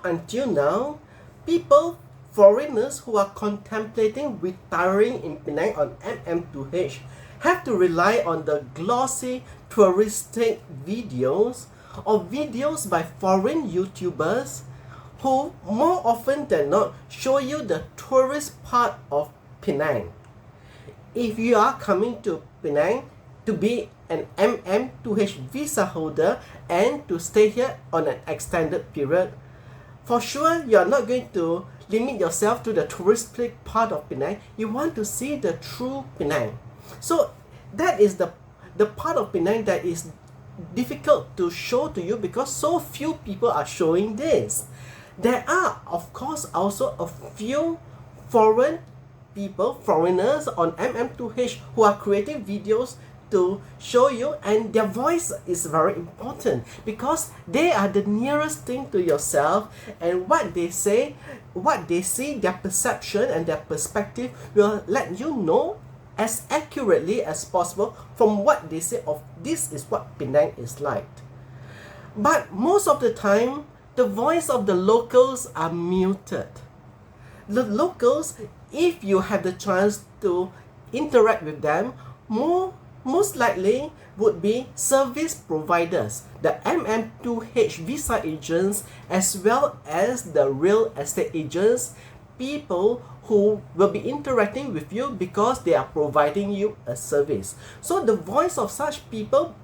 until now, foreigners who are contemplating retiring in Penang on MM2H have to rely on the glossy touristic videos or videos by foreign YouTubers who more often than not show you the tourist part of Penang. If you are coming to Penang to be an MM2H visa holder and to stay here on an extended period, for sure you are not going to limit yourself to the touristic part of Penang. You want to see the true Penang. So that is the part of Penang that is difficult to show to you because so few people are showing this. There are, of course, also a few foreigners on MM2H who are creating videos to show you, and their voice is very important because they are the nearest thing to yourself, and what they say, what they see, their perception and their perspective will let you know as accurately as possible from what they say of this is what Penang is like. But most of the time, the voice of the locals are muted. The locals, if you have the chance to interact with them, most likely would be service providers, the MM2H visa agents, as well as the real estate agents, people who will be interacting with you because they are providing you a service. So the voice of such people,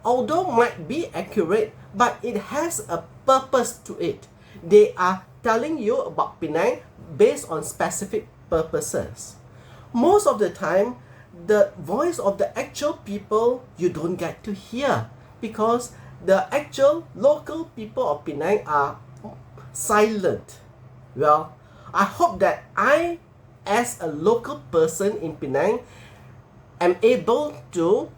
although might be accurate, but it has a purpose to it. They are telling you about Penang based on specific purposes. Most of the time, the voice of the actual people you don't get to hear because the actual local people of Penang are silent. Well, I hope that I, as a local person in Penang, am able to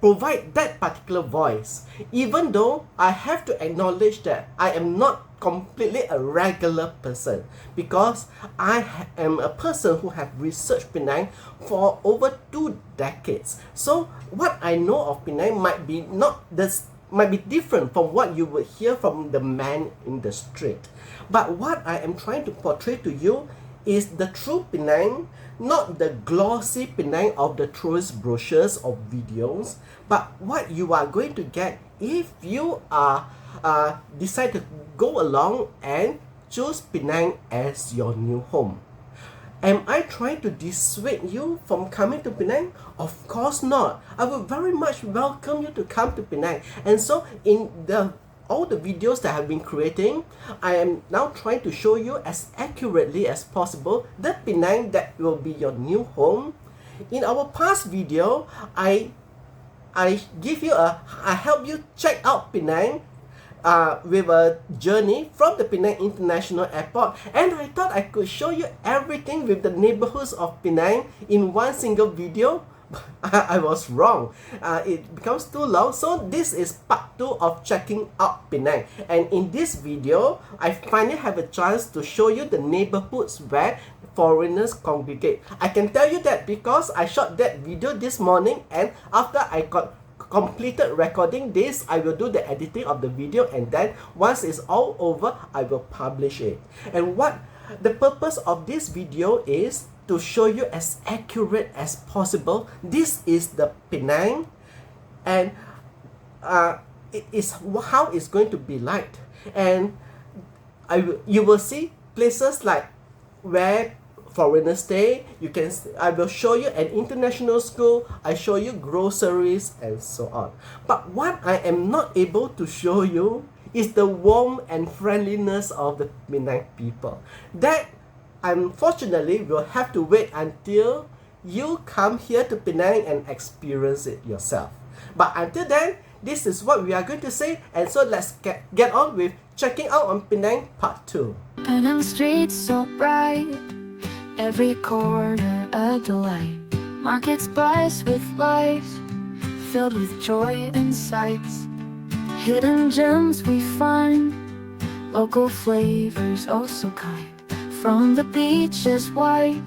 provide that particular voice, even though I have to acknowledge that I am not completely a regular person because I am a person who have researched Penang for over 2 decades. So what I know of Penang might be different from what you would hear from the man in the street. But what I am trying to portray to you is the true Penang, not the glossy Penang of the tourist brochures or videos, but what you are going to get if you are decide to go along and choose Penang as your new home. Am I trying to dissuade you from coming to Penang? Of course not. I would very much welcome you to come to Penang. And so in all the videos that I've been creating, I am now trying to show you as accurately as possible the Penang that will be your new home. In our past video, I help you check out Penang with a journey from the Penang International Airport, and I thought I could show you everything with the neighbourhoods of Penang in one single video. I was wrong. It becomes too long, so this is part 2 of Checking Out Penang, and in this video I finally have a chance to show you the neighbourhoods where foreigners congregate. I can tell you that because I shot that video this morning, and after I got completed recording this, I will do the editing of the video, and then once it's all over, I will publish it. And what the purpose of this video is to show you as accurate as possible. This is the Penang, and it is how it's going to be like. And you will see places like where foreigners stay. I will show you an international school, I show you groceries and so on. But what I am not able to show you is the warmth and friendliness of the Penang people. That unfortunately will have to wait until you come here to Penang and experience it yourself. But until then, this is what we are going to say, and so let's get on with Checking Out on Penang Part 2. Penang streets so bright, every corner a delight. Markets buzz with life, filled with joy and sights. Hidden gems we find, local flavors oh so kind. From the beaches white,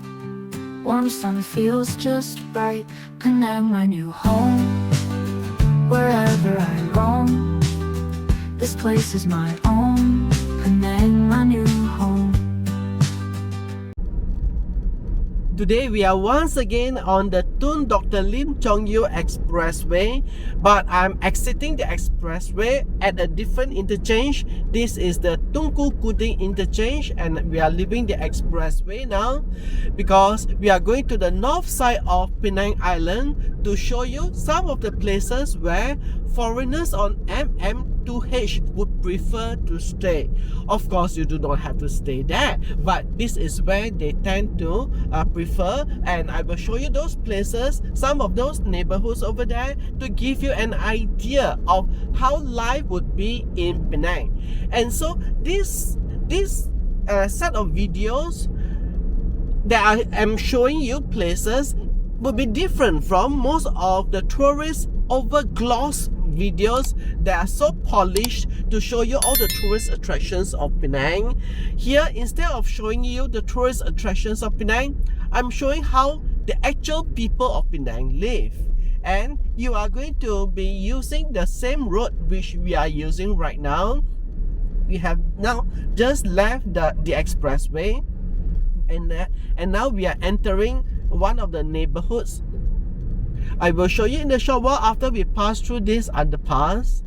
warm sun feels just right. Penang my new home, wherever I roam, this place is my own. Penang Today we are once again on the Tun Dr. Lim Chong Yu Expressway, but I'm exiting the expressway at a different interchange. This is the Tunku Kudin interchange, and we are leaving the expressway now because we are going to the north side of Pinang Island to show you some of the places where foreigners on MM2H would prefer to stay. Of course, you do not have to stay there, but this is where they tend to prefer, and I will show you those places, some of those neighborhoods over there, to give you an idea of how life would be in Penang. And so this set of videos that I am showing you places will be different from most of the tourist over-gloss videos that are so polished to show you all the tourist attractions of Penang. Here, instead of showing you the tourist attractions of Penang, I'm showing how the actual people of Penang live. And you are going to be using the same road which we are using right now. We have now just left the expressway, and now we are entering one of the neighborhoods. I will show you in a short while after we pass through this underpass.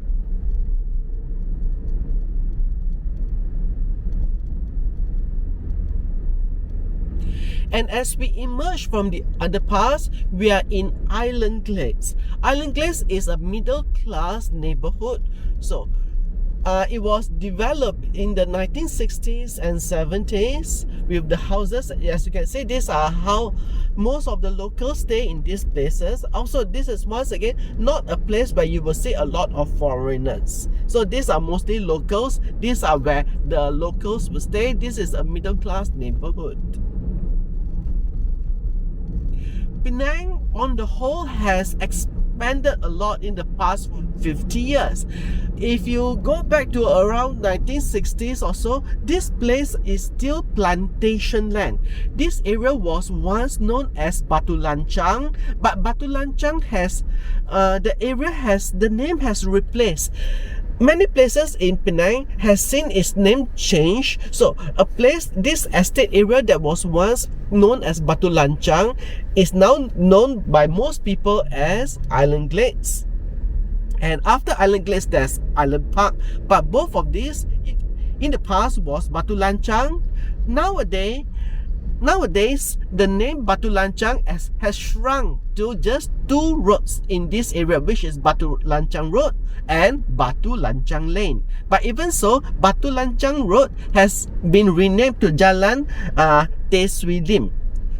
And as we emerge from the underpass, we are in Island Glades. Island Glades is a middle-class neighborhood. So it was developed in the 1960s and 70s with the houses. As you can see, these are how most of the locals stay in these places. Also, this is once again not a place where you will see a lot of foreigners. So these are mostly locals. These are where the locals will stay. This is a middle-class neighborhood. Penang on the whole has expanded a lot in the past 50 years. If you go back to around 1960s or so, this place is still plantation land. This area was once known as Batu Lanchang, but Batu Lanchang has the name has replaced. Many places in Penang has seen its name change. So this estate area that was once known as Batu Lanchang is now known by most people as Island Glades. And after Island Glades, there's Island Park. But both of these in the past was Batu Lanchang. Nowadays, the name Batu Lanchang has shrunk to just two roads in this area, which is Batu Lanchang Road and Batu Lanchang Lane. But even so, Batu Lanchang Road has been renamed to Jalan Swee Lim.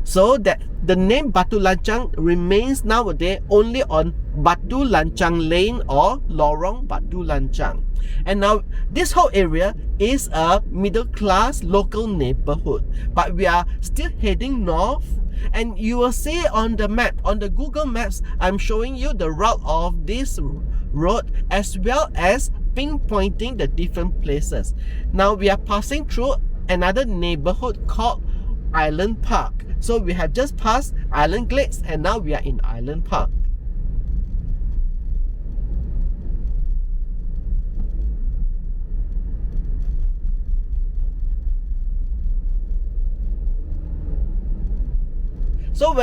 So that the name Batu Lanchang remains nowadays only on Batu Lanchang Lane or Lorong Batu Lanchang. And now this whole area is a middle class local neighborhood, but we are still heading north, and you will see on the map, on the Google Maps, I'm showing you the route of this road as well as pinpointing the different places. Now we are passing through another neighborhood called Island Park. So we have just passed Island Glades and now we are in Island Park. So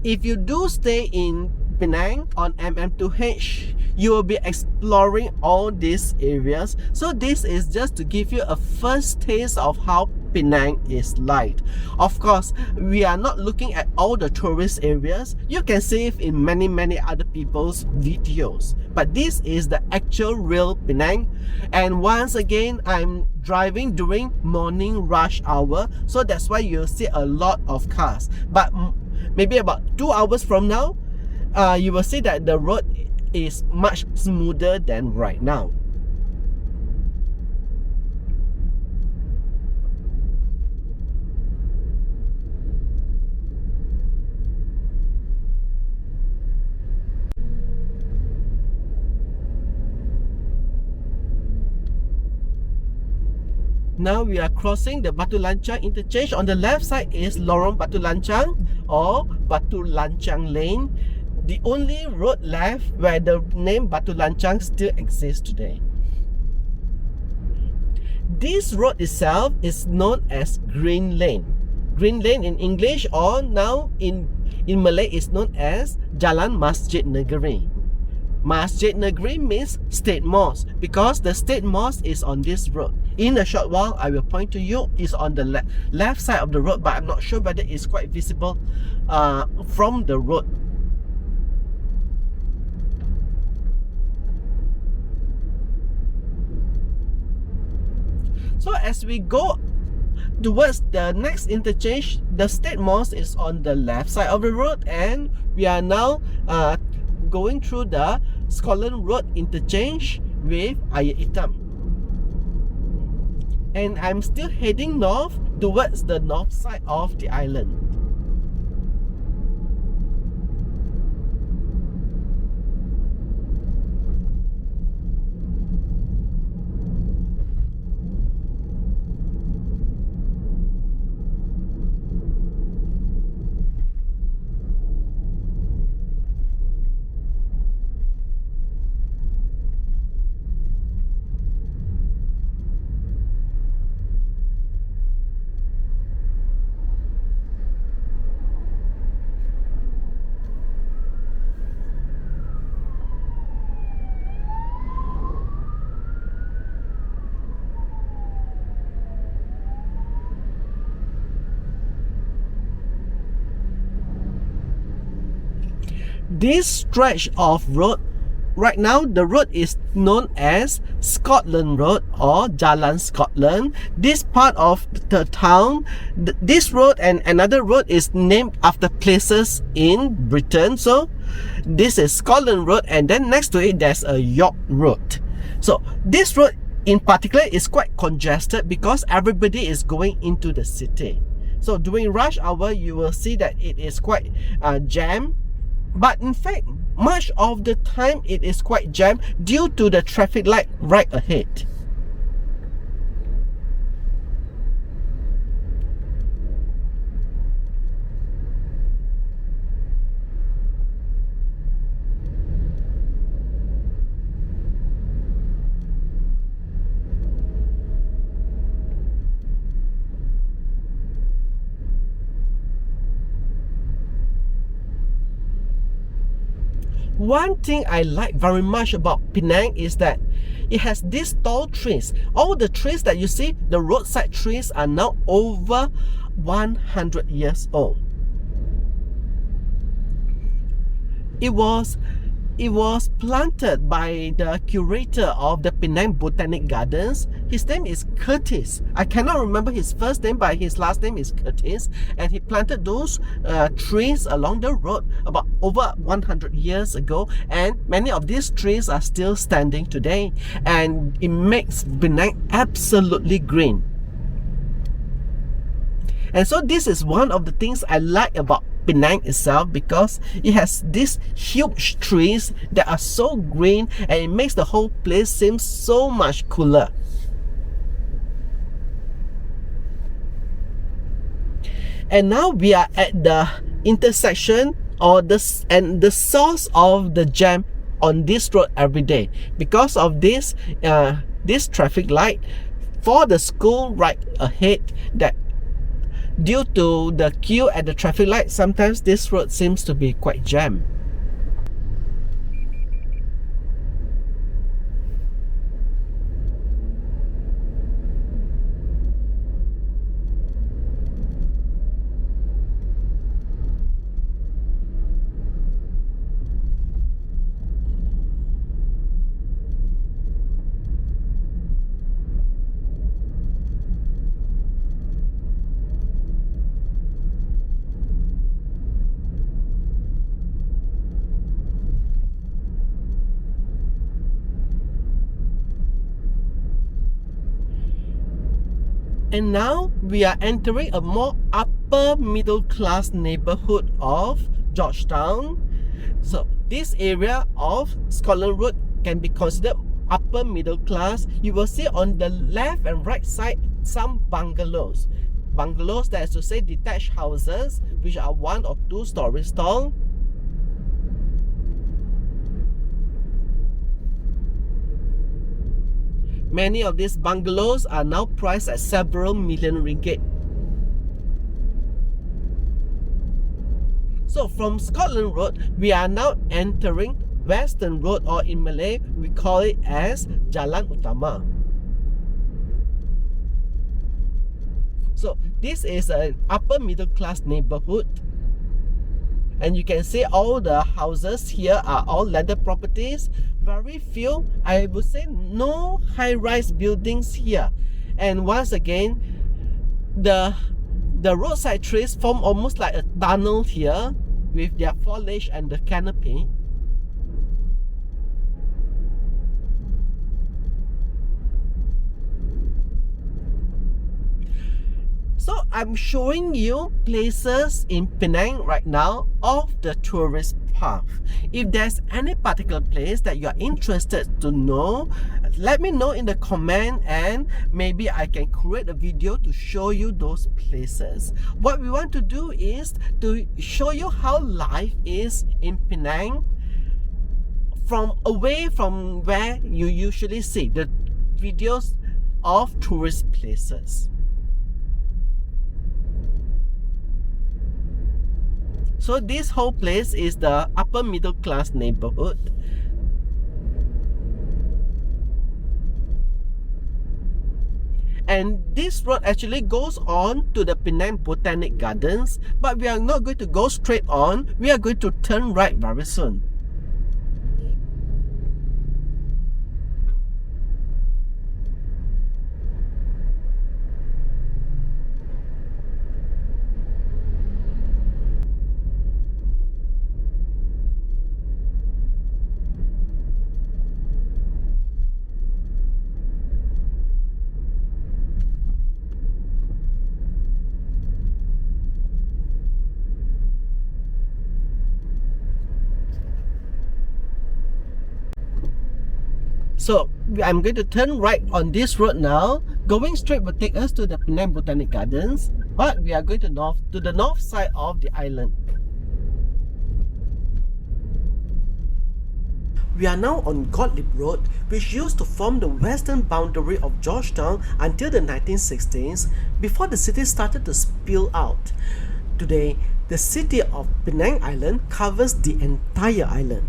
if you do stay in Penang on MM2H, you will be exploring all these areas. So this is just to give you a first taste of how Penang is like. Of course, we are not looking at all the tourist areas. You can see it in many other people's videos. But this is the actual real Penang. And once again, I'm driving during morning rush hour. So that's why you'll see a lot of cars. But maybe about 2 hours from now, you will see that the road is much smoother than right now. Now we are crossing the Batu Lanchang interchange. On the left side is Lorong Batu Lanchang or Batu Lanchang Lane, the only road left where the name Batu Lanchang still exists today. This road itself is known as Green Lane. Green Lane in English, or now in Malay is known as Jalan Masjid Negeri. Masjid Negeri means State Mosque because the State Mosque is on this road. In a short while, I will point to you. It's on the left side of the road, but I'm not sure whether it's quite visible from the road. So as we go towards the next interchange, the State Mosque is on the left side of the road, and we are now going through the Scotland Road interchange with Ayer Itam. And I'm still heading north towards the north side of the island. This stretch of road, right now the road is known as Scotland Road or Jalan Scotland. This part of the town, this road and another road is named after places in Britain. So this is Scotland Road, and then next to it there's a York Road. So this road in particular is quite congested because everybody is going into the city. So during rush hour you will see that it is quite jammed. But in fact, much of the time it is quite jammed due to the traffic light right ahead. One thing I like very much about Penang is that it has these tall trees. All the trees that you see, the roadside trees, are now over 100 years old. It was planted by the curator of the Penang Botanic Gardens. His name is Curtis. I cannot remember his first name, but his last name is Curtis. And he planted those trees along the road about over 100 years ago. And many of these trees are still standing today. And it makes Penang absolutely green. And so this is one of the things I like about Penang itself, because it has these huge trees that are so green, and it makes the whole place seem so much cooler. And now we are at the intersection or the source of the jam on this road every day because of this traffic light for the school right ahead. That due to the queue at the traffic light, sometimes this road seems to be quite jammed. And now we are entering a more upper middle class neighbourhood of Georgetown. So this area of Scotland Road can be considered upper middle class. You will see on the left and right side some bungalows. Bungalows, that is to say detached houses, which are 1 or 2 stories tall. Many of these bungalows are now priced at several million ringgit. So from Scotland Road, we are now entering Western Road, or in Malay, we call it as Jalan Utama. So this is an upper middle class neighbourhood. And you can see all the houses here are all landed properties. Very few, I would say no high-rise buildings here. And once again, the roadside trees form almost like a tunnel here with their foliage and the canopy. So I'm showing you places in Penang right now of the tourist path. If there's any particular place that you're interested to know, let me know in the comment, and maybe I can create a video to show you those places. What we want to do is to show you how life is in Penang from away from where you usually see the videos of tourist places. So this whole place is the upper middle class neighborhood. And this road actually goes on to the Penang Botanic Gardens, but we are not going to go straight on. We are going to turn right very soon. So I'm going to turn right on this road now. Going straight will take us to the Penang Botanic Gardens, but we are going to the north side of the island. We are now on Gottlieb Road, which used to form the western boundary of Georgetown until the 1960s, before the city started to spill out. Today, the city of Penang Island covers the entire island.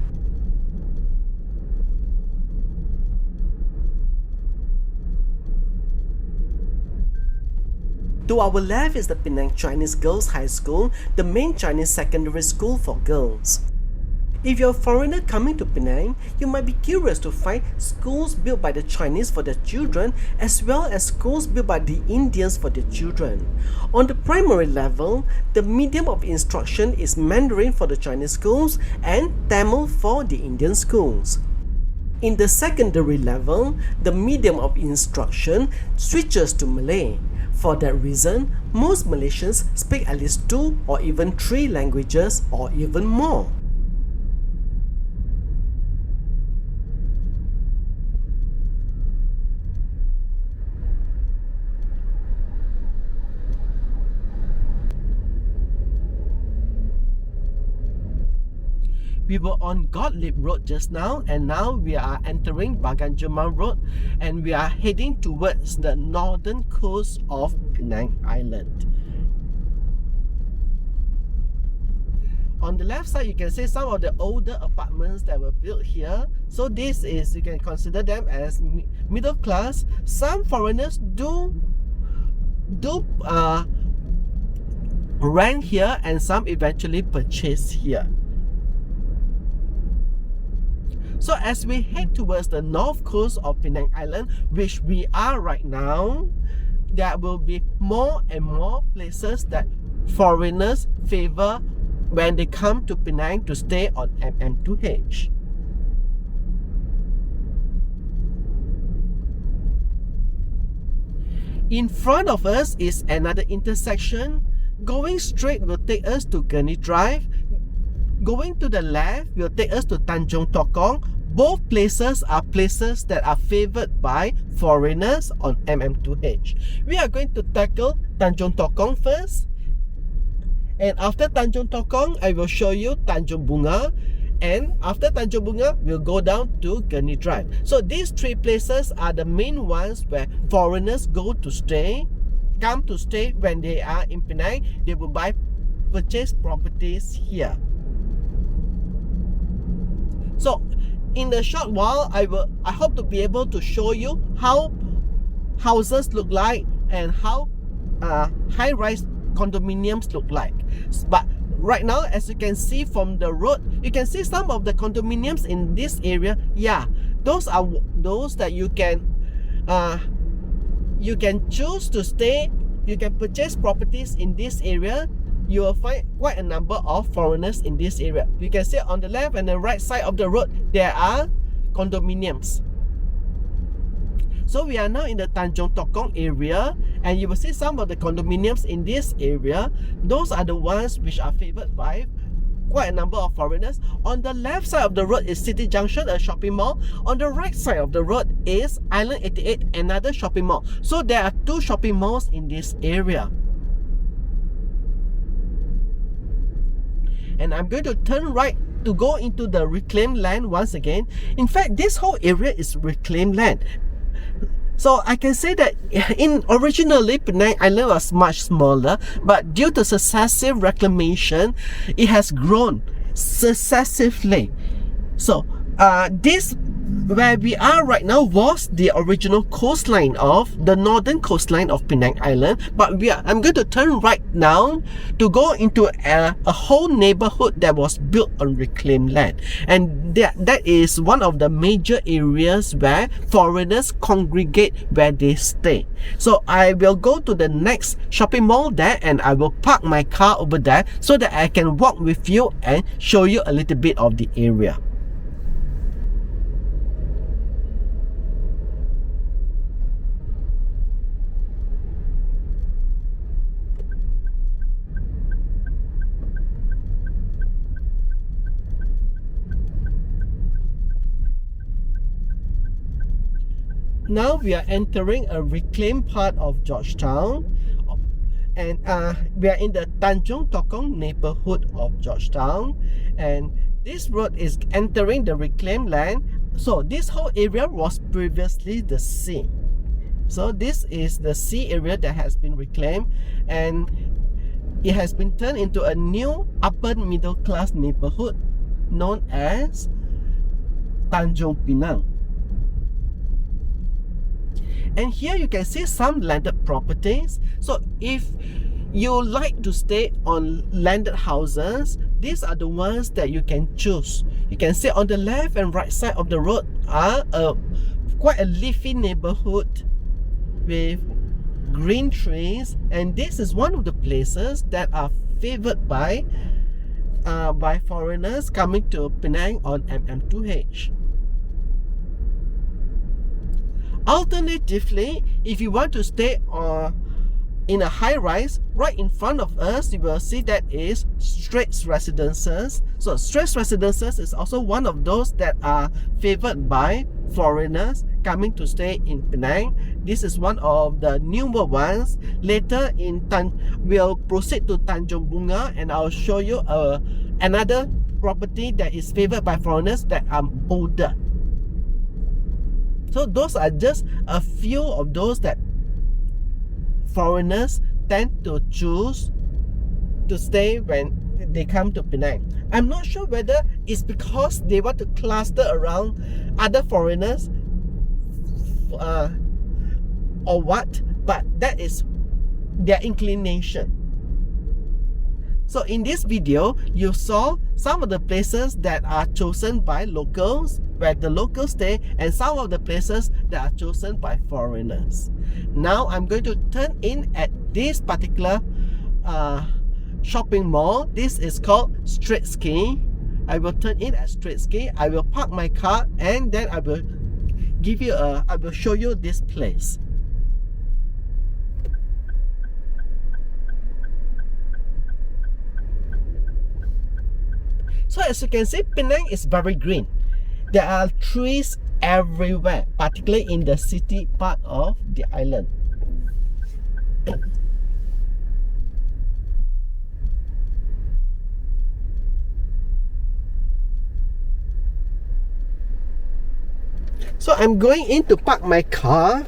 To our left is the Penang Chinese Girls High School, the main Chinese secondary school for girls. If you're a foreigner coming to Penang, you might be curious to find schools built by the Chinese for their children, as well as schools built by the Indians for their children. On the primary level, the medium of instruction is Mandarin for the Chinese schools and Tamil for the Indian schools. In the secondary level, the medium of instruction switches to Malay. For that reason, most Malaysians speak at least 2 or even 3 languages or even more. We were on Gottlieb Road just now, and now we are entering Bagan Jermal Road, and we are heading towards the northern coast of Penang Island. On the left side, you can see some of the older apartments that were built here. So this is, you can consider them as middle class. Some foreigners do rent here, and some eventually purchase here. So as we head towards the north coast of Penang Island, which we are right now, there will be more and more places that foreigners favor when they come to Penang to stay on MM2H. In front of us is another intersection. Going straight will take us to Gurney Drive. Going to the left will take us to Tanjong Tokong. Both places are places that are favoured by foreigners on MM2H. We are going to tackle Tanjong Tokong first. And after Tanjong Tokong, I will show you Tanjung Bunga. And after Tanjung Bunga, we'll go down to Gurney Drive. So these 3 places are the main ones where foreigners come to stay when they are in Penang. They will buy purchase properties here. So in the short while, I hope to be able to show you how houses look like and how high-rise condominiums look like. But right now, as you can see from the road, you can see some of the condominiums in this area. Yeah, those are those that you can choose to stay. You can purchase properties in this area. You will find quite a number of foreigners in this area. You can see on the left and the right side of the road, there are condominiums. So we are now in the Tanjong Tokong area, and you will see some of the condominiums in this area. Those are the ones which are favored by quite a number of foreigners. On the left side of the road is City Junction, a shopping mall. On the right side of the road is Island 88, another shopping mall. So there are two shopping malls in this area. And I'm going to turn right to go into the reclaimed land once again. In fact, this whole area is reclaimed land. So I can say that originally Penang Island was much smaller, but due to successive reclamation, it has grown successively. So this where we are right now was the original coastline of the northern coastline of Penang Island, but I'm going to turn right now to go into a whole neighborhood that was built on reclaimed land, and that is one of the major areas where foreigners congregate, where they stay. So I will go to the next shopping mall there, and I will park my car over there so that I can walk with you and show you a little bit of the area. Now we are entering a reclaimed part of Georgetown, and we are in the Tanjong Tokong neighbourhood of Georgetown, and this road is entering the reclaimed land. So this whole area was previously the sea. So this is the sea area that has been reclaimed, and it has been turned into a new upper middle class neighbourhood known as Tanjung Pinang. And here you can see some landed properties. So if you like to stay on landed houses, these are the ones that you can choose. You can see on the left and right side of the road are quite a leafy neighborhood with green trees, and this is one of the places that are favored by foreigners coming to Penang on MM2H. Alternatively, if you want to stay in a high rise, right in front of us you will see that is Straits Residences. So Straits Residences is also one of those that are favored by foreigners coming to stay in Penang. This is one of the newer ones. Later we'll proceed to Tanjung Bunga, and I'll show you another property that is favored by foreigners that are older. So those are just a few of those that foreigners tend to choose to stay when they come to Penang. I'm not sure whether it's because they want to cluster around other foreigners or what, but that is their inclination. So in this video, you saw some of the places that are chosen by locals, where the locals stay, and some of the places that are chosen by foreigners. Now I'm going to turn in at this particular shopping mall. This is called Straits Quay. I will turn in at Straits Quay. I will park my car, and then I will show you this place. So as you can see, Penang is very green. There are trees everywhere, particularly in the city part of the island. So I'm going in to park my car.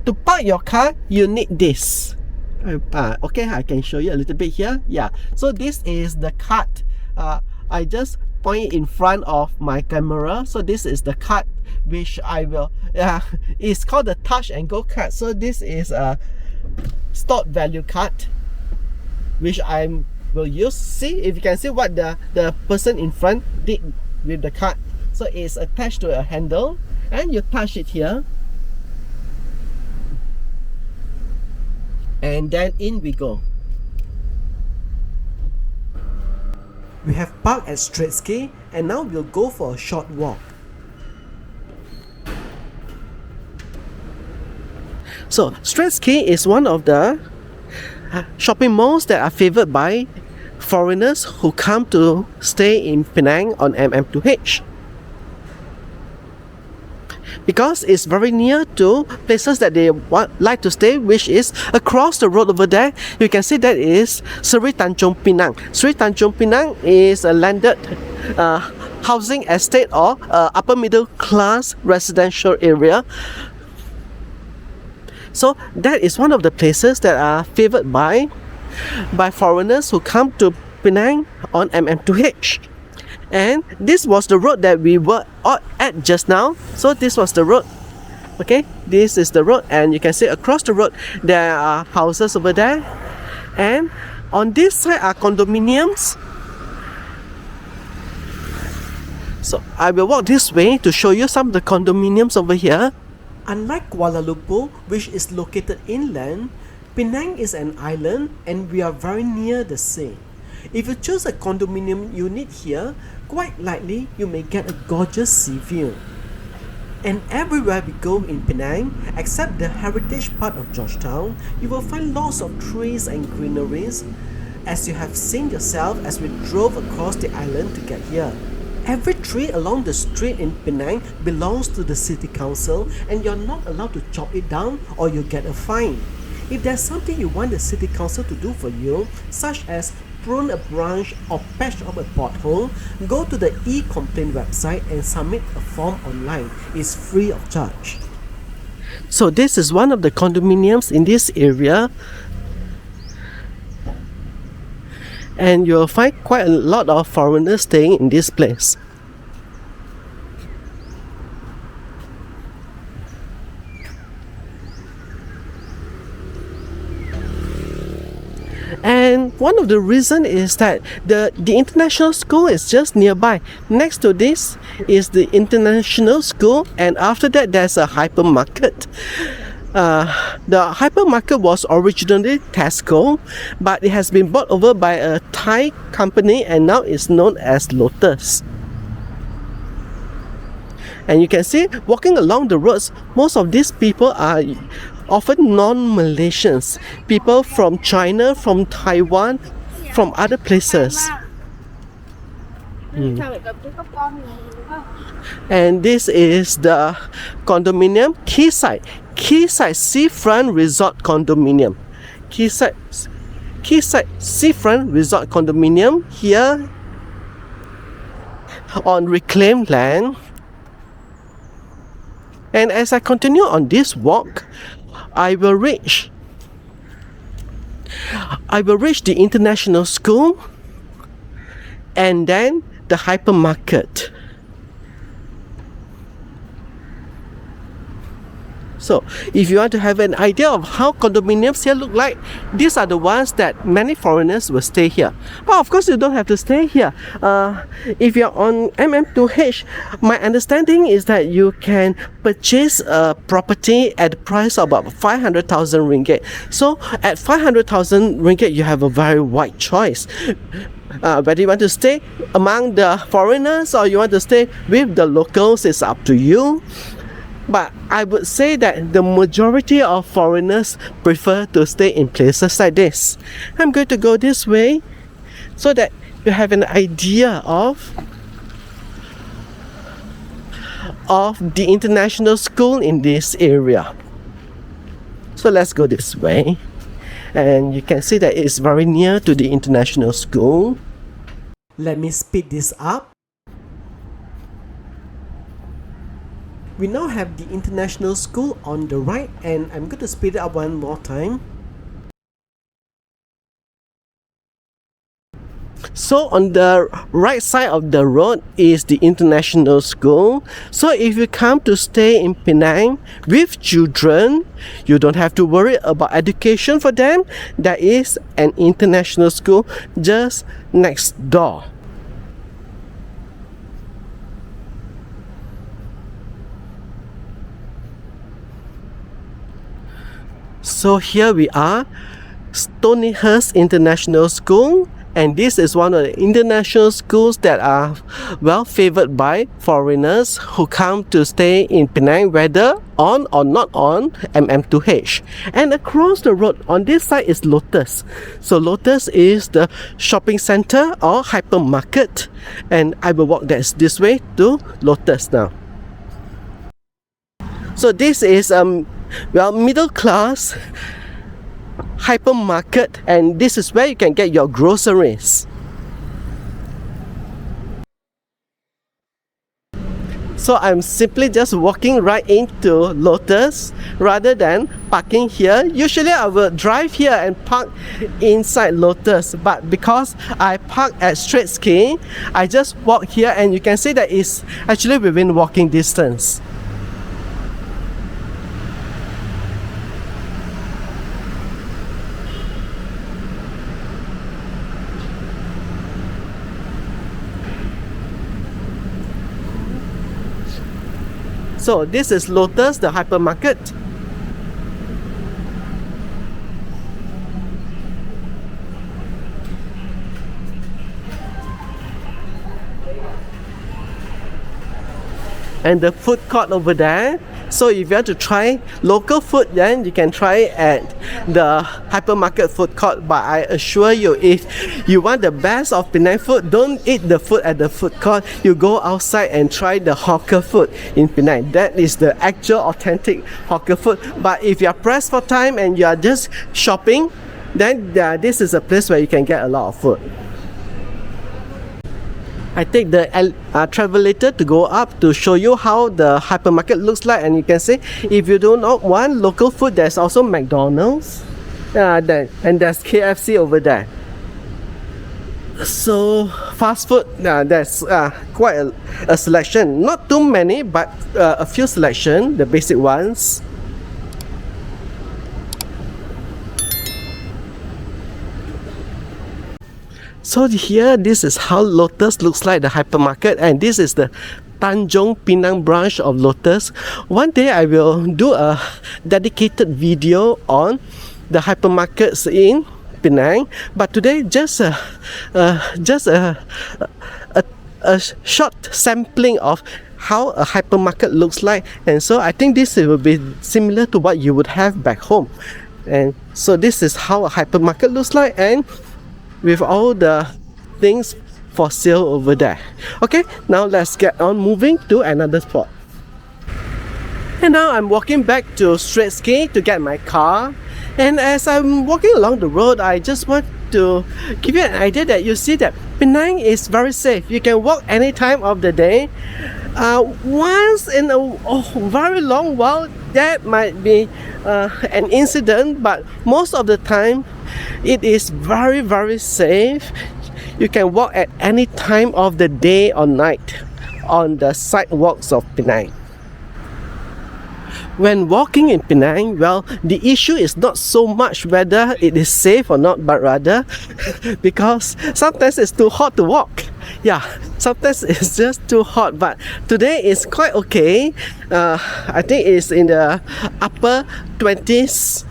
To park your car, you need this. Okay, I can show you a little bit here. Yeah, so this is the card. I just point in front of my camera. So this is the card which I will, it's called the touch and go card. So this is a stored value card which I will use. See if you can see what the person in front did with the card. So it's attached to a handle and you touch it here, and then in we go. We have parked at Straits Quay and now we'll go for a short walk. So Straits Quay is one of the shopping malls that are favoured by foreigners who come to stay in Penang on MM2H, because it's very near to places that they like to stay, which is across the road over there. You can see that is Seri Tanjong Pinang. Seri Tanjong Pinang is a landed housing estate or upper middle class residential area. So that is one of the places that are favoured by foreigners who come to Penang on MM2H. And this was the road that we were at just now. So this was the road. Okay, this is the road, and you can see across the road there are houses over there, and on this side are condominiums. So I will walk this way to show you some of the condominiums over here. Unlike Kuala Lumpur, which is located inland, Penang is an island and we are very near the sea. If you choose a condominium unit here, quite likely you may get a gorgeous sea view. And everywhere we go in Penang, except the heritage part of Georgetown, you will find lots of trees and greeneries, as you have seen yourself as we drove across the island to get here. Every tree along the street in Penang belongs to the city council, and you're not allowed to chop it down or you'll get a fine. If there's something you want the city council to do for you, such as prune a branch or patch up a pothole, go to the e-complaint website and submit a form online. It's free of charge. So this is one of the condominiums in this area, and you'll find quite a lot of foreigners staying in this place. And one of the reasons is that the international school is just nearby. Next to this is the international school, and after that there's a hypermarket. The hypermarket was originally Tesco, but it has been bought over by a Thai company and now it's known as Lotus. And you can see, walking along the roads, most of these people are often non-Malaysians, people from China, from Taiwan, from other places. And this is the condominium Quayside Seafront Resort Condominium. Quayside Seafront Resort Condominium here on reclaimed land. And as I continue on this walk, I will reach the international school and then the hypermarket. So if you want to have an idea of how condominiums here look like, these are the ones that many foreigners will stay here. But of course you don't have to stay here. If you're on MM2H, my understanding is that you can purchase a property at the price of about 500,000 ringgit. So at 500,000 ringgit you have a very wide choice. Whether you want to stay among the foreigners or you want to stay with the locals, is up to you. But I would say that the majority of foreigners prefer to stay in places like this. I'm going to go this way so that you have an idea of the international school in this area. So let's go this way. And you can see that it's very near to the international school. Let me speed this up. We now have the international school on the right, and I'm going to speed it up one more time. So on the right side of the road is the international school. So if you come to stay in Penang with children, you don't have to worry about education for them. There is an international school just next door. So here we are, Stonyhurst International School, and this is one of the international schools that are well favored by foreigners who come to stay in Penang, whether on or not on MM2H. And across the road on this side is Lotus. So Lotus is the shopping center or hypermarket, and I will walk this way to Lotus now. So this is middle class hypermarket, and this is where you can get your groceries. So I'm simply just walking right into Lotus rather than parking here. Usually I will drive here and park inside Lotus, but because I park at Straits Quay, I just walk here, and you can see that it's actually within walking distance. So this is Lotus, the hypermarket. And the food court over there. So if you want to try local food, then you can try at the hypermarket food court. But I assure you, if you want the best of Penang food, don't eat the food at the food court. You go outside and try the hawker food in Penang. That is the actual authentic hawker food. But if you are pressed for time and you are just shopping, then this is a place where you can get a lot of food. I take the travelator to go up to show you how the hypermarket looks like, and you can see if you do not want local food, there's also McDonald's, and there's KFC over there. So fast food, there's quite a selection, not too many, but a few selection, the basic ones. So here, this is how Lotus looks like, the hypermarket, and this is the Tanjong Pinang branch of Lotus. One day I will do a dedicated video on the hypermarkets in Penang, but today just a short sampling of how a hypermarket looks like. And so I think this will be similar to what you would have back home. And so this is how a hypermarket looks like, and with all the things for sale over there. Okay, now let's get on moving to another spot. And now I'm walking back to Straits Quay to get my car. And as I'm walking along the road, I just want to give you an idea that you see that Penang is very safe. You can walk any time of the day. Once in a very long while, that might be an incident, but most of the time it is very, very safe. You can walk at any time of the day or night on the sidewalks of Penang. When walking in Penang, well, the issue is not so much whether it is safe or not, but rather because sometimes it's too hot to walk. Yeah, sometimes it's just too hot, but today is quite okay. I think it's in the upper 20s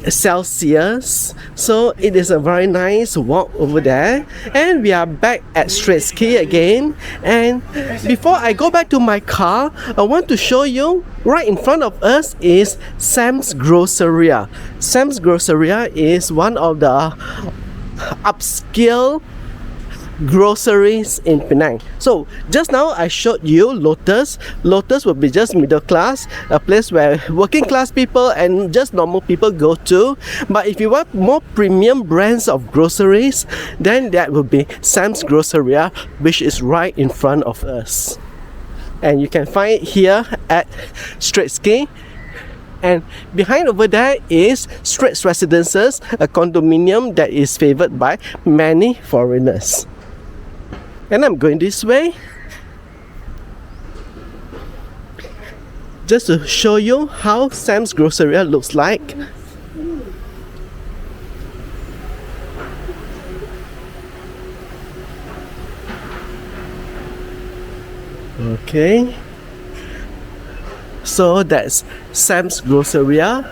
Celsius, so it is a very nice walk over there. And we are back at Straits Quay again, and before I go back to my car, I want to show you right in front of us is Sam's Groceria. Sam's Groceria is one of the upscale groceries in Penang. So just now I showed you Lotus. Lotus will be just middle class, a place where working class people and just normal people go to. But if you want more premium brands of groceries, then that will be Sam's Groceria, which is right in front of us. And you can find it here at Straits Quay. And behind over there is Straits Residences, a condominium that is favoured by many foreigners. And I'm going this way just to show you how Sam's Grocery looks like. Okay, so that's Sam's Grocery at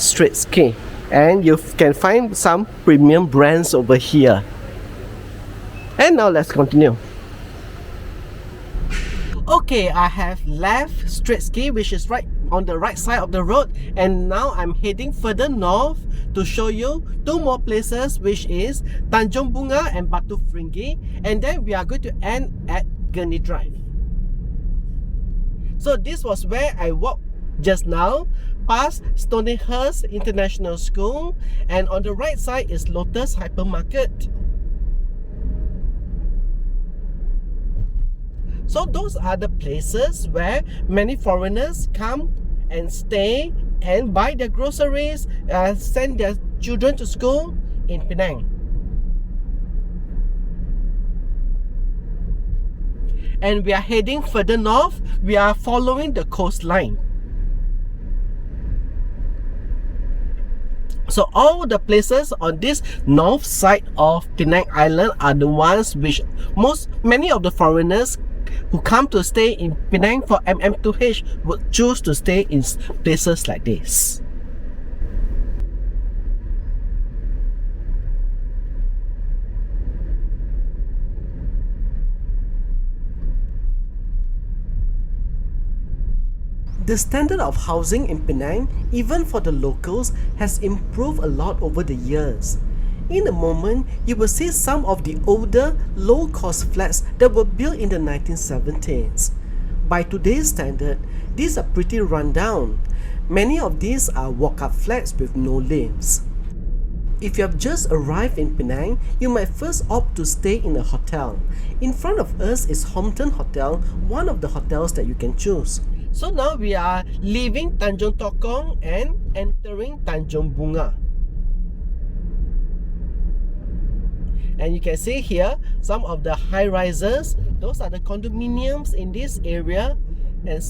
Straits Quay, and you can find some premium brands over here. And now let's continue. Okay, I have left Straits Quay, which is right on the right side of the road, and now I'm heading further north to show you two more places, which is Tanjong Bunga and Batu, and then we are going to end at Gurney Drive. So this was where I walked just now, past Stonyhurst International School, and on the right side is Lotus Hypermarket. So those are the places where many foreigners come and stay and buy their groceries, send their children to school in Penang. And we are heading further north. We are following the coastline. So all the places on this north side of Penang Island are the ones which many of the foreigners who come to stay in Penang for MM2H would choose to stay in places like this. The standard of housing in Penang, even for the locals, has improved a lot over the years. In a moment, you will see some of the older, low-cost flats that were built in the 1970s. By today's standard, these are pretty rundown. Many of these are walk-up flats with no lifts. If you have just arrived in Penang, you might first opt to stay in a hotel. In front of us is Hompton Hotel, one of the hotels that you can choose. So now we are leaving Tanjong Tokong and entering Tanjong Bunga. And you can see here some of the high rises. Those are the condominiums in this area, and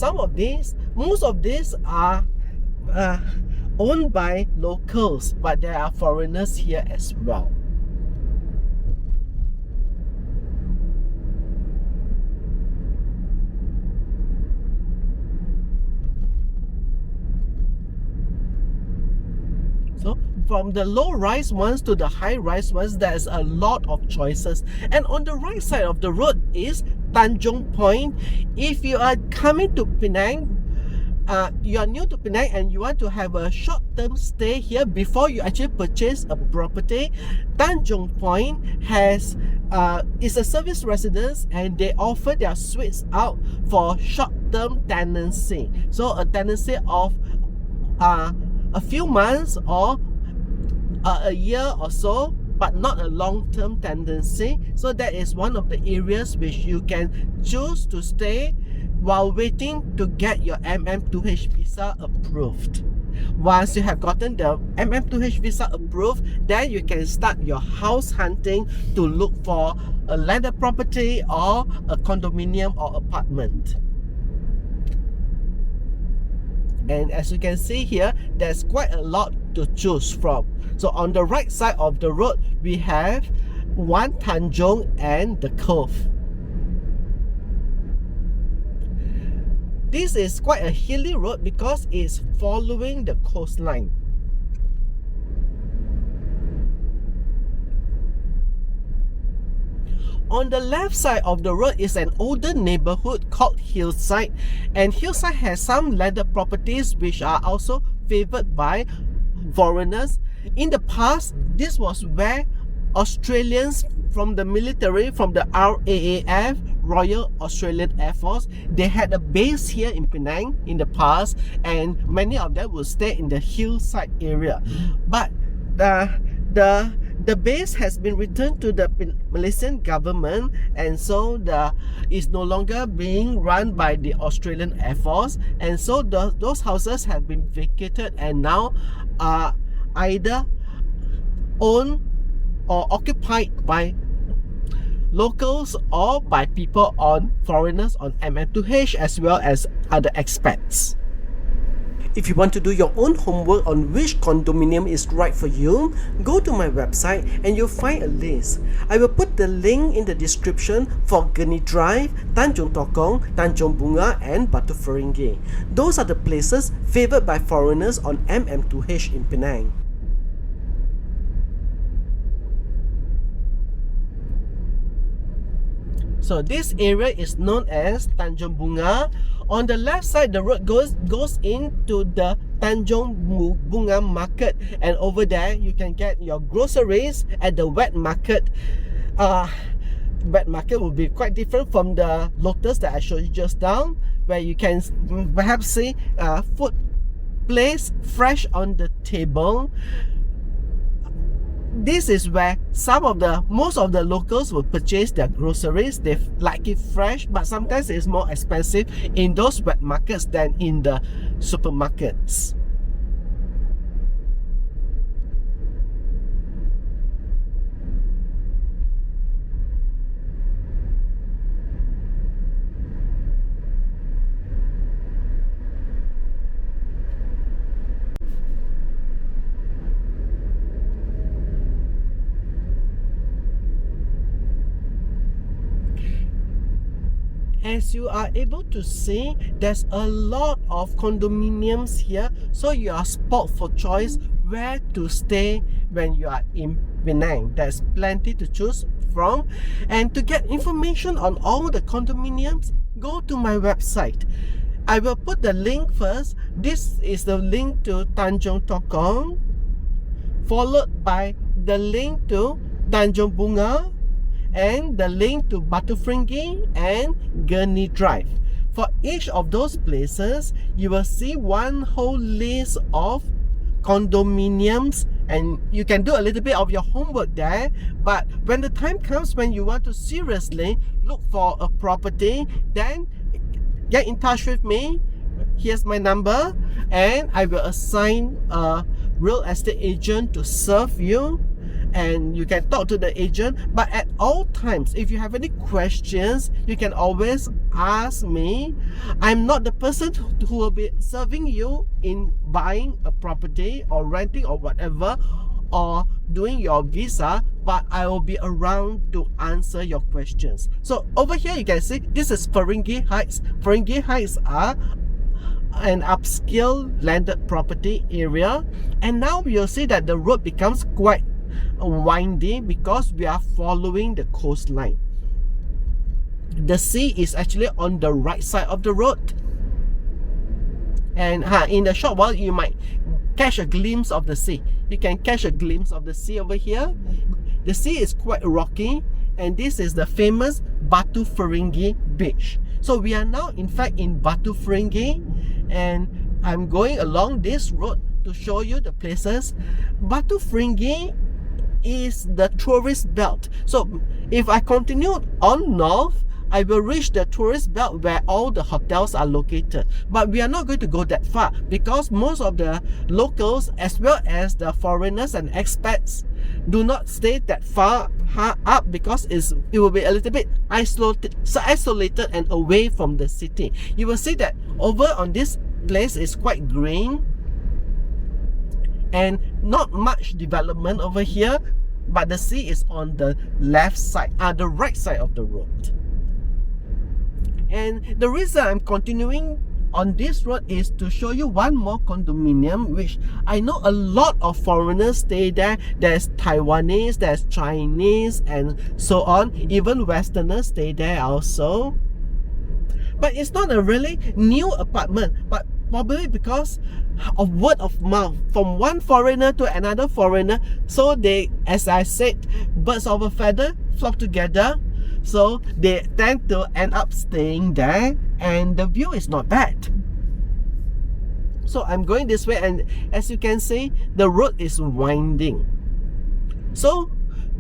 most of these are owned by locals, but there are foreigners here as well. So from the low-rise ones to the high-rise ones, there's a lot of choices. And on the right side of the road is Tanjung Point. If you are coming to Penang, you are new to Penang and you want to have a short-term stay here before you actually purchase a property, Tanjong Point is a service residence, and they offer their suites out for short-term tenancy. So a tenancy of a few months or a year or so, but not a long-term tenancy. So that is one of the areas which you can choose to stay while waiting to get your MM2H visa approved. Once you have gotten the MM2H visa approved, then you can start your house hunting to look for a landed property or a condominium or apartment. And as you can see here, there's quite a lot to choose from. So on the right side of the road, we have One Tanjong and the Cove. This is quite a hilly road because it's following the coastline. On the left side of the road is an older neighbourhood called Hillside, and Hillside has some landed properties which are also favoured by foreigners. In the past, this was where Australians from the military, from the RAAF, Royal Australian Air Force, they had a base here in Penang in the past, and many of them would stay in the Hillside area. But the base has been returned to the Malaysian government, and so is no longer being run by the Australian Air Force, and so those houses have been vacated and now are either owned or occupied by locals or by foreigners on MM2H as well as other expats. If you want to do your own homework on which condominium is right for you, go to my website and you'll find a list. I will put the link in the description for Gurney Drive, Tanjong Tokong, Tanjong Bunga and Batu Ferringhi. Those are the places favoured by foreigners on MM2H in Penang. So this area is known as Tanjong Bunga. On the left side, the road goes into the Tanjong Bunga market, and over there you can get your groceries at the wet market. Wet market will be quite different from the lotus that I showed you just now, where you can perhaps see food placed fresh on the table. This is where most of the locals will purchase their groceries. They like it fresh, but sometimes it's more expensive in those wet markets than in the supermarkets. As you are able to see, there's a lot of condominiums here, so you are spoiled for choice where to stay when you are in Penang. There's plenty to choose from, and to get information on all the condominiums, go to my website. I will put the link first. This is the link to Tanjong Tokong, followed by the link to Tanjong Bunga, and the link to Batu Ferringhi and Gurney Drive. For each of those places, you will see one whole list of condominiums, and you can do a little bit of your homework there. But when the time comes when you want to seriously look for a property, then get in touch with me. Here's my number, and I will assign a real estate agent to serve you, and you can talk to the agent. But at all times, if you have any questions, you can always ask me. I'm not the person who will be serving you in buying a property or renting or whatever, or doing your visa, but I will be around to answer your questions. So over here you can see this is Ferringhi Heights. Ferringhi Heights are an upscale landed property area, and now you'll see that the road becomes quite windy because we are following the coastline. The sea is actually on the right side of the road, and in a short while you might catch a glimpse of the sea. You can catch a glimpse of the sea over here. The sea is quite rocky, and this is the famous Batu Ferringhi beach. So we are now in fact in Batu Ferringhi, and I'm going along this road to show you the places. Batu Ferringhi is the tourist belt. So if I continue on north, I will reach the tourist belt where all the hotels are located. But we are not going to go that far because most of the locals as well as the foreigners and expats do not stay that far up because it will be a little bit isolated and away from the city. You will see that over on this place is quite green and not much development over here, but the sea is on the left side, the right side of the road. And the reason I'm continuing on this road is to show you one more condominium, which I know a lot of foreigners stay there. There's Taiwanese, there's Chinese, and so on. Even Westerners stay there also. But it's not a really new apartment, but probably because of word of mouth from one foreigner to another foreigner. So they, as I said, birds of a feather flock together. So they tend to end up staying there, and the view is not bad. So I'm going this way, and as you can see, the road is winding. So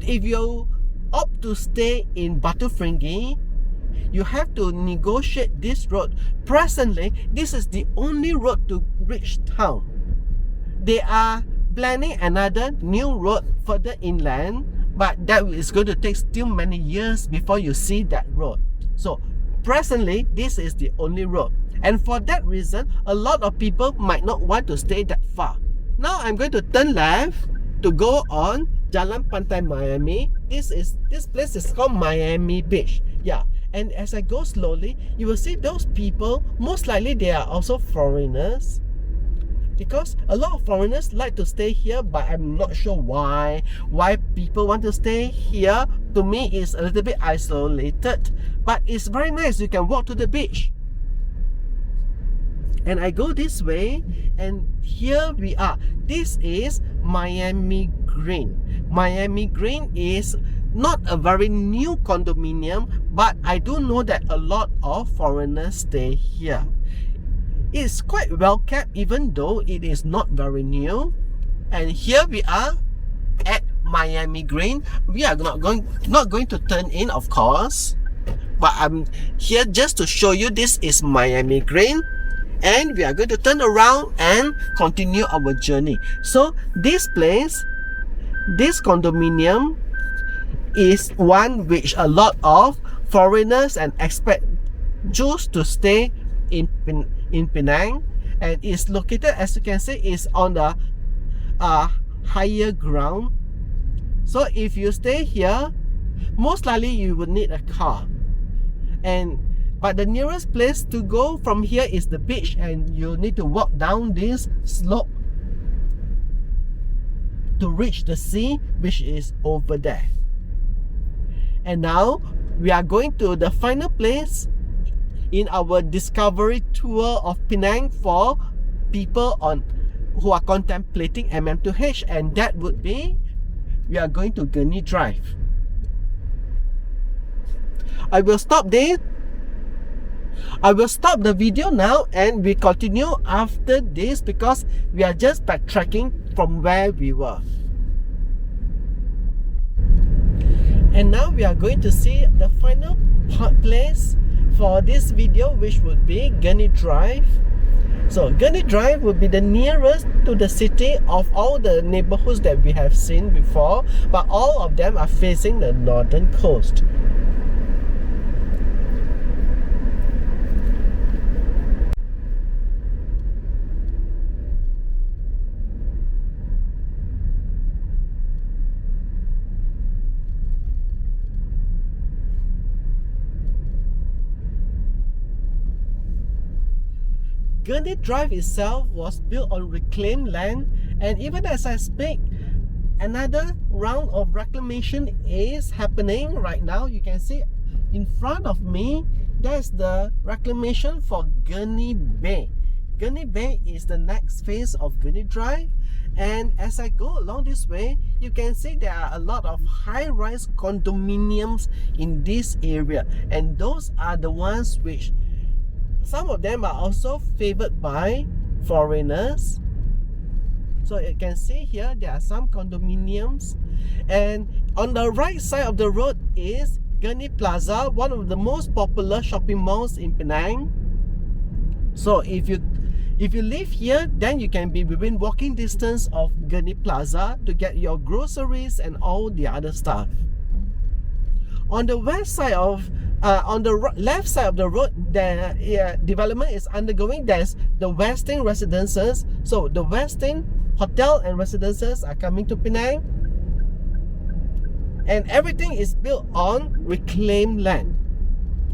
if you opt to stay in Batu Ferringhi, you have to negotiate this road. Presently, this is the only road to reach town. They are planning another new road further inland but that is going to take still many years before you see that road. So presently, this is the only road, and for that reason, a lot of people might not want to stay that far. Now I'm going to turn left to go on Jalan Pantai Miami. This place is called Miami Beach. Yeah, and as I go slowly, you will see those people. Most likely they are also foreigners, because a lot of foreigners like to stay here, but I'm not sure why people want to stay here. To me, it's a little bit isolated, but it's very nice. You can walk to the beach. And I go this way, and here we are. This is Miami Green. Miami Green is not a very new condominium, but I do know that a lot of foreigners stay here. It's quite well kept, even though it is not very new. And here we are at Miami Green. We are not going to turn in, of course, but I'm here just to show you this is Miami Green, and we are going to turn around and continue our journey. So this place, this condominium, is one which a lot of foreigners and expats choose to stay in Penang, and is located, as you can see, is on the higher ground. So if you stay here, most likely you would need a car, but the nearest place to go from here is the beach, and you need to walk down this slope to reach the sea, which is over there. And now we are going to the final place in our discovery tour of Penang for people who are contemplating MM2H, and that would be, we are going to Gurney Drive. I will stop there. I will stop the video now, and we continue after this, because we are just backtracking from where we were. And now we are going to see the final place for this video, which would be Gurney Drive. So Gurney Drive would be the nearest to the city of all the neighbourhoods that we have seen before, but all of them are facing the northern coast. Gurney Drive itself was built on reclaimed land, and even as I speak, another round of reclamation is happening right now. You can see in front of me, there's the reclamation for Gurney Bay. Gurney Bay is the next phase of Gurney Drive, and as I go along this way, you can see there are a lot of high-rise condominiums in this area, and those are the ones which some of them are also favored by foreigners. So you can see here there are some condominiums, and on the right side of the road is Gurney Plaza, one of the most popular shopping malls in Penang. So if you live here, then you can be within walking distance of Gurney Plaza to get your groceries and all the other stuff. On the west side of on the left side of the road, the development is undergoing. There's the Westin Residences. So the Westin Hotel and Residences are coming to Penang, and everything is built on reclaimed land.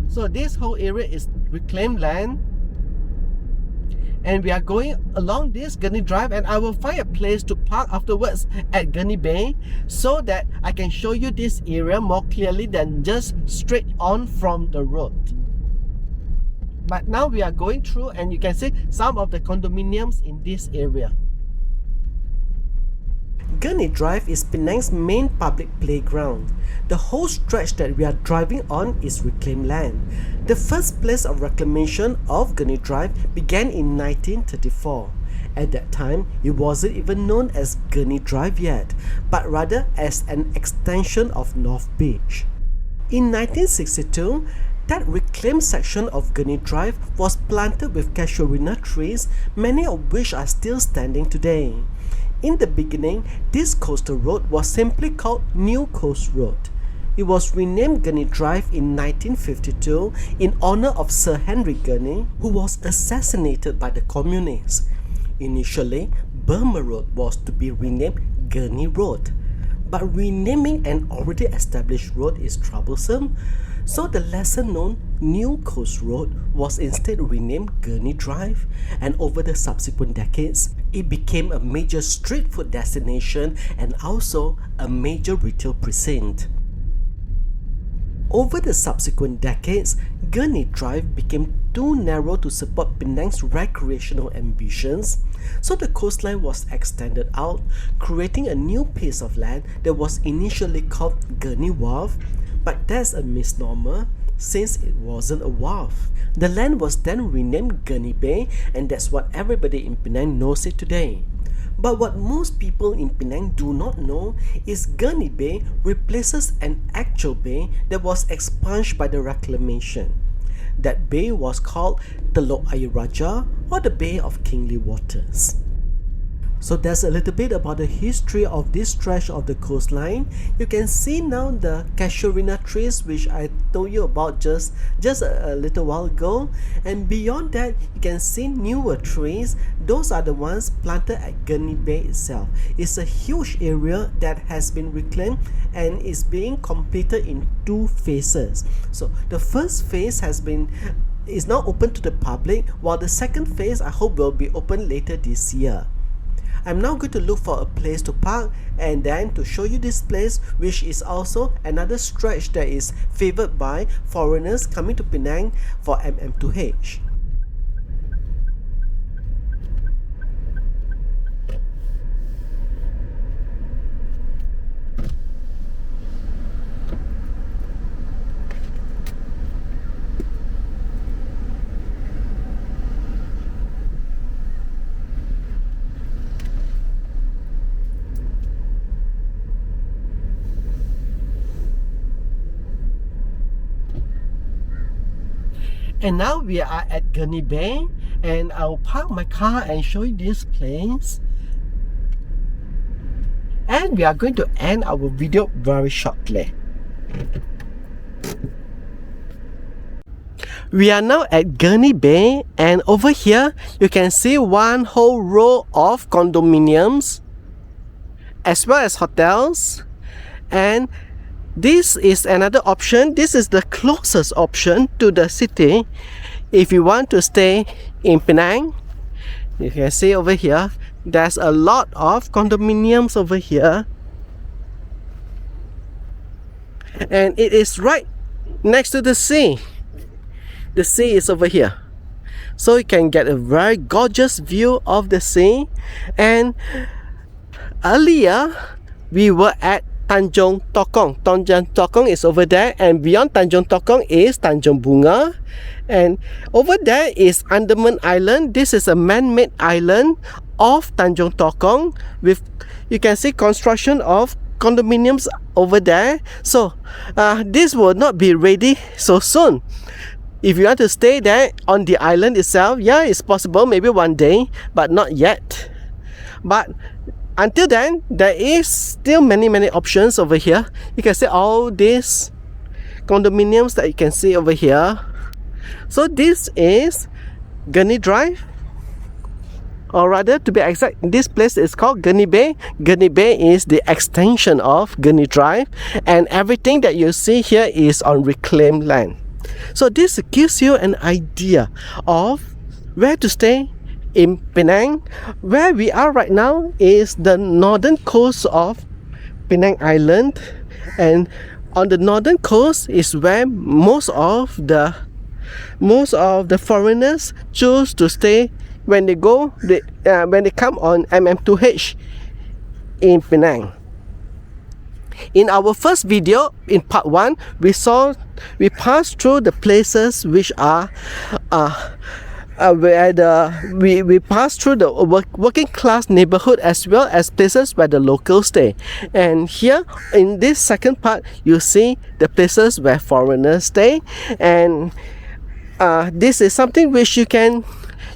So this whole area is reclaimed land, and we are going along this Gurney Drive, and I will find a place to park afterwards at Gurney Bay, so that I can show you this area more clearly than just straight on from the road. But now we are going through, and you can see some of the condominiums in this area. Gurney Drive is Penang's main public playground. The whole stretch that we are driving on is reclaimed land. The first place of reclamation of Gurney Drive began in 1934. At that time, it wasn't even known as Gurney Drive yet, but rather as an extension of North Beach. In 1962, that reclaimed section of Gurney Drive was planted with casuarina trees, many of which are still standing today. In the beginning, this coastal road was simply called New Coast Road. It was renamed Gurney Drive in 1952 in honor of Sir Henry Gurney, who was assassinated by the communists. Initially, Burma Road was to be renamed Gurney Road. But renaming an already established road is troublesome, so the lesser-known New Coast Road was instead renamed Gurney Drive, and over the subsequent decades, it became a major street food destination and also a major retail precinct. Over the subsequent decades, Gurney Drive became too narrow to support Penang's recreational ambitions, so the coastline was extended out, creating a new piece of land that was initially called Gurney Wharf, but that's a misnomer since it wasn't a wharf. The land was then renamed Gurney Bay, and that's what everybody in Penang knows it today. But what most people in Penang do not know is Gurney Bay replaces an actual bay that was expunged by the reclamation. That bay was called Teluk Air Raja, or the Bay of Kingly Waters. So that's a little bit about the history of this stretch of the coastline. You can see now the casuarina trees which I told you about just a little while ago, and beyond that you can see newer trees. Those are the ones planted at Gurney Bay itself. It's a huge area that has been reclaimed and is being completed in 2 phases. So the first phase is now open to the public, while the second phase I hope will be open later this year. I'm now going to look for a place to park and then to show you this place, which is also another stretch that is favoured by foreigners coming to Penang for MM2H. And now we are at Gurney Bay, and I'll park my car and show you this place. And we are going to end our video very shortly. We are now at Gurney Bay, and over here you can see one whole row of condominiums as well as hotels, and this is another option. This is the closest option to the city. If you want to stay in Penang, you can see over here, there's a lot of condominiums over here. And it is right next to the sea. The sea is over here. So you can get a very gorgeous view of the sea. And earlier, we were at Tanjong Tokong. Tanjong Tokong is over there, and beyond Tanjong Tokong is Tanjung Bunga, and over there is Andaman Island. This is a man-made island of Tanjong Tokong with, you can see, construction of condominiums over there. So this will not be ready so soon. If you want to stay there on the island itself, yeah, it's possible, maybe one day, but not yet. But until then, there is still many options over here. You can see all these condominiums that you can see over here. So this is Gurney Drive, or rather to be exact, this place is called Gurney Bay. Gurney Bay is the extension of Gurney Drive, and everything that you see here is on reclaimed land. So this gives you an idea of where to stay in Penang. Where we are right now is the northern coast of Penang Island, and on the northern coast is where most of the foreigners choose to stay when they come on MM2H in Penang. In our first video, in part 1, we passed through the places which are where we pass through the working class neighbourhood as well as places where the locals stay. And here in this second part, you see the places where foreigners stay, and this is something which you can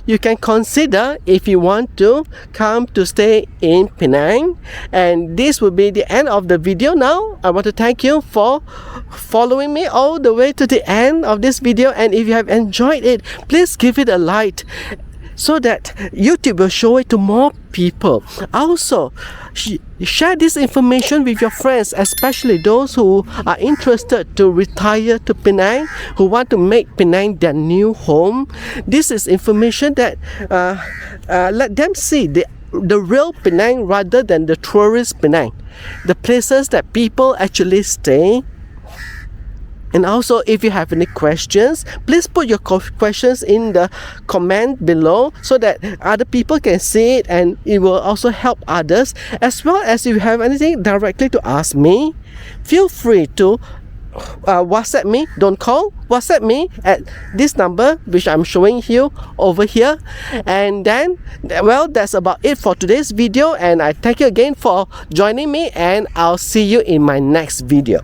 you can consider if you want to come to stay in Penang. And this will be the end of the video now. I want to thank you for following me all the way to the end of this video, and if you have enjoyed it, please give it a like so that YouTube will show it to more people. Also, share this information with your friends, especially those who are interested to retire to Penang, who want to make Penang their new home. This is information that let them see the real Penang rather than the tourist Penang, the places that people actually stay. And also, if you have any questions, please put your questions in the comment below so that other people can see it, and it will also help others. As well as if you have anything directly to ask me, feel free to WhatsApp me. Don't call, WhatsApp me at this number which I'm showing you over here. And then, well, that's about it for today's video, and I thank you again for joining me, and I'll see you in my next video.